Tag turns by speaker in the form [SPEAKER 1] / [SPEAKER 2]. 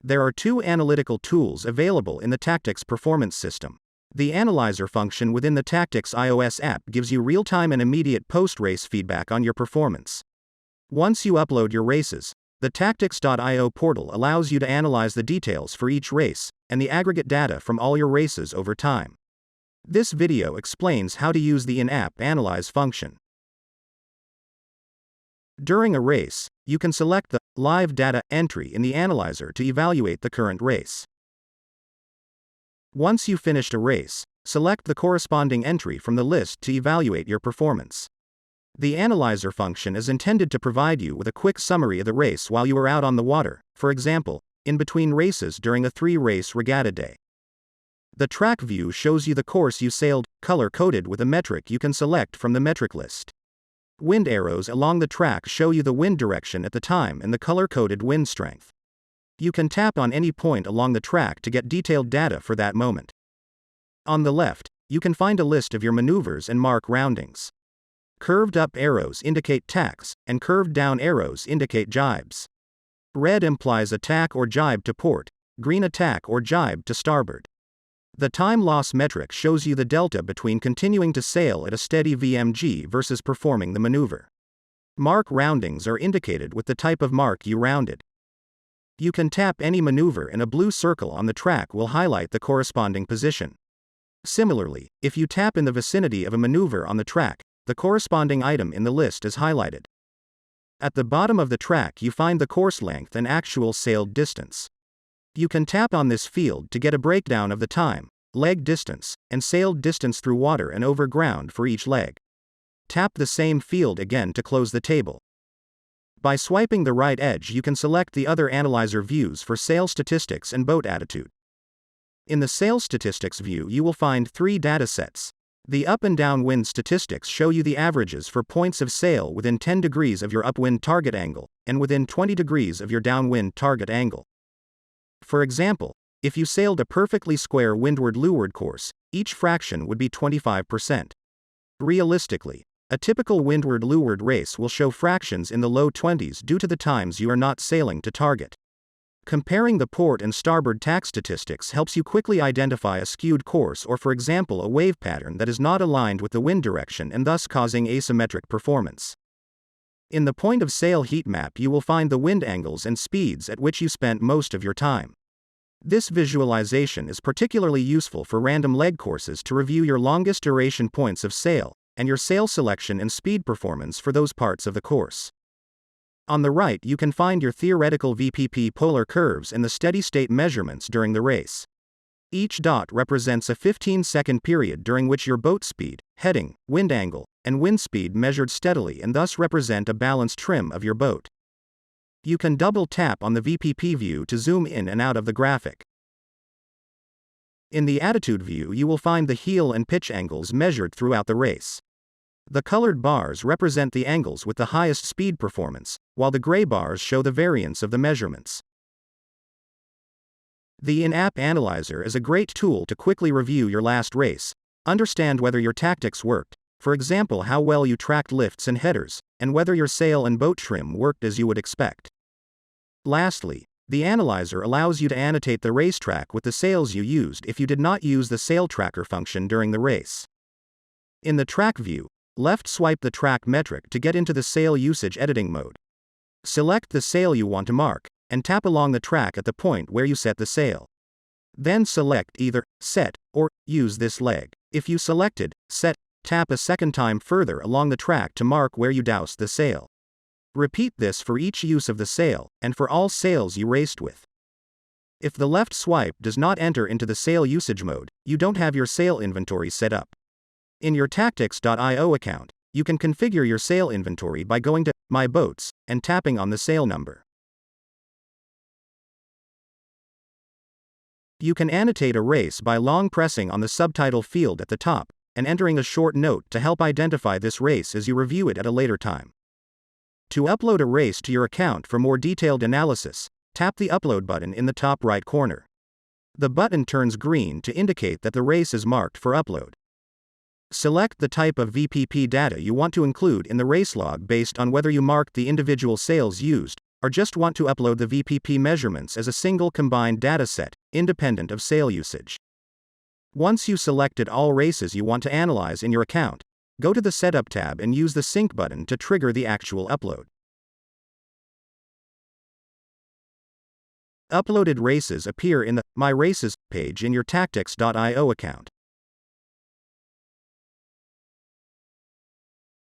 [SPEAKER 1] There are two analytical tools available in the Tactics performance system. The Analyzer function within the Tactics iOS app gives you real-time and immediate post-race feedback on your performance. Once you upload your races, the Tactics.io portal allows you to analyze the details for each race, and the aggregate data from all your races over time. This video explains how to use the in-app Analyze function. During a race, you can select the Live Data entry in the Analyzer to evaluate the current race. Once you've finished a race, select the corresponding entry from the list to evaluate your performance. The Analyzer function is intended to provide you with a quick summary of the race while you are out on the water, for example, in between races during a 3-race regatta day. The track view shows you the course you sailed, color-coded with a metric you can select from the metric list. Wind arrows along the track show you the wind direction at the time and the color-coded wind strength. You can tap on any point along the track to get detailed data for that moment. On the left, you can find a list of your maneuvers and mark roundings. Curved up arrows indicate tacks, and curved down arrows indicate jibes. Red implies attack or jibe to port, green attack or jibe to starboard. The time loss metric shows you the delta between continuing to sail at a steady VMG versus performing the maneuver. Mark roundings are indicated with the type of mark you rounded. You can tap any maneuver and a blue circle on the track will highlight the corresponding position. Similarly, if you tap in the vicinity of a maneuver on the track, the corresponding item in the list is highlighted. At the bottom of the track you find the course length and actual sailed distance. You can tap on this field to get a breakdown of the time, leg distance, and sailed distance through water and over ground for each leg. Tap the same field again to close the table. By swiping the right edge you can select the other Analyzer views for sail statistics and boat attitude. In the sail statistics view you will find 3 datasets. The up and down wind statistics show you the averages for points of sail within 10 degrees of your upwind target angle, and within 20 degrees of your downwind target angle. For example, if you sailed a perfectly square windward-leeward course, each fraction would be 25%. Realistically, a typical windward-leeward race will show fractions in the low 20s due to the times you are not sailing to target. Comparing the port and starboard tack statistics helps you quickly identify a skewed course or, for example, a wave pattern that is not aligned with the wind direction and thus causing asymmetric performance. In the point of sail heat map you will find the wind angles and speeds at which you spent most of your time. This visualization is particularly useful for random leg courses to review your longest duration points of sail, and your sail selection and speed performance for those parts of the course. On the right you can find your theoretical VPP polar curves and the steady-state measurements during the race. Each dot represents a 15-second period during which your boat speed, heading, wind angle, and wind speed measured steadily and thus represent a balanced trim of your boat. You can double tap on the VPP view to zoom in and out of the graphic. In the attitude view you will find the heel and pitch angles measured throughout the race. The colored bars represent the angles with the highest speed performance, while the gray bars show the variance of the measurements. The in-app Analyzer is a great tool to quickly review your last race, understand whether your tactics worked, for example how well you tracked lifts and headers, and whether your sail and boat trim worked as you would expect. Lastly, the Analyzer allows you to annotate the racetrack with the sails you used if you did not use the Sail Tracker function during the race. In the track view, left swipe the track metric to get into the sail usage editing mode. Select the sail you want to mark, and tap along the track at the point where you set the sail. Then select either Set or Use this leg. If you selected Set, tap a second time further along the track to mark where you doused the sail. Repeat this for each use of the sail, and for all sails you raced with. If the left swipe does not enter into the sail usage mode, you don't have your sail inventory set up. In your Tactics.io account, you can configure your sail inventory by going to My Boats and tapping on the sail number. You can annotate a race by long pressing on the subtitle field at the top and entering a short note to help identify this race as you review it at a later time. To upload a race to your account for more detailed analysis, tap the Upload button in the top right corner. The button turns green to indicate that the race is marked for upload. Select the type of VPP data you want to include in the race log based on whether you marked the individual sails used, or just want to upload the VPP measurements as a single combined dataset, independent of sail usage. Once you selected all races you want to analyze in your account, go to the Setup tab and use the Sync button to trigger the actual upload. Uploaded races appear in the My Races page in your Tactics.io account.